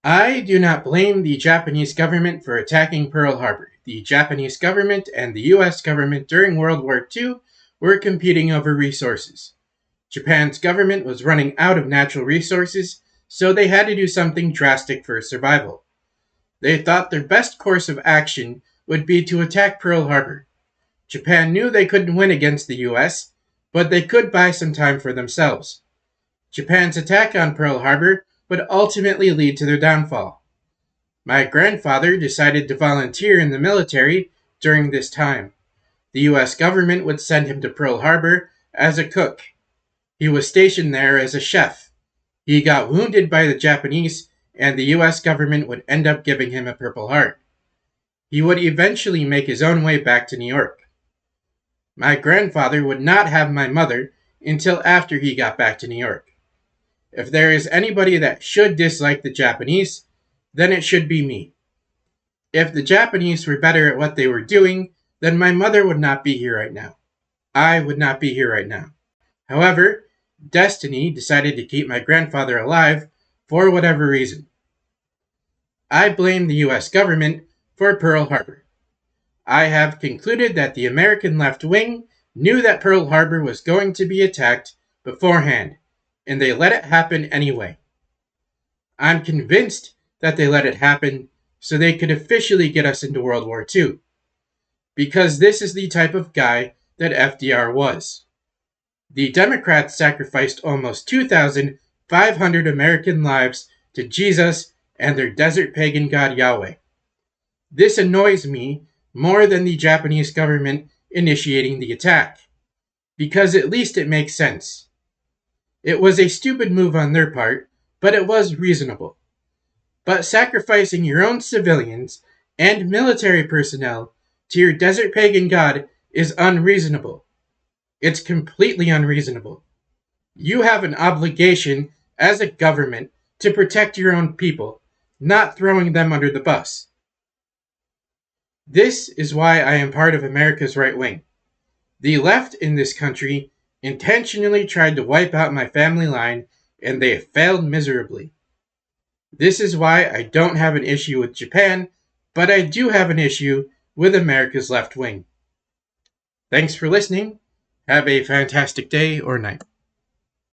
I do not blame the Japanese government for attacking Pearl Harbor. The Japanese government and the US government during World War II were competing over resources. Japan's government was running out of natural resources, so they had to do something drastic for survival. They thought their best course of action would be to attack Pearl Harbor. Japan knew they couldn't win against the US, but they could buy some time for themselves. Japan's attack on Pearl Harbor would ultimately lead to their downfall. My grandfather decided to volunteer in the military during this time. The US government would send him to Pearl Harbor as a cook. He was stationed there as a chef. He got wounded by the Japanese, and the US government would end up giving him a Purple Heart. He would eventually make his own way back to New York. My grandfather would not have my mother until after he got back to New York. If there is anybody that should dislike the Japanese, then it should be me. If the Japanese were better at what they were doing, then my mother would not be here right now. I would not be here right now. However, destiny decided to keep my grandfather alive for whatever reason. I blame the US government for Pearl Harbor. I have concluded that the American left wing knew that Pearl Harbor was going to be attacked beforehand, and they let it happen anyway. I'm convinced that they let it happen so they could officially get us into World War II. Because this is the type of guy that FDR was. The Democrats sacrificed almost 2,500 American lives to Jesus and their desert pagan god Yahweh. This annoys me more than the Japanese government initiating the attack, because at least it makes sense. It was a stupid move on their part, but it was reasonable. But sacrificing your own civilians and military personnel to your desert pagan god is unreasonable. It's completely unreasonable. You have an obligation as a government to protect your own people, not throwing them under the bus. This is why I am part of America's right wing. The left in this country intentionally tried to wipe out my family line, and they failed miserably. This is why I don't have an issue with Japan, but I do have an issue with America's left wing. Thanks for listening. Have a fantastic day or night.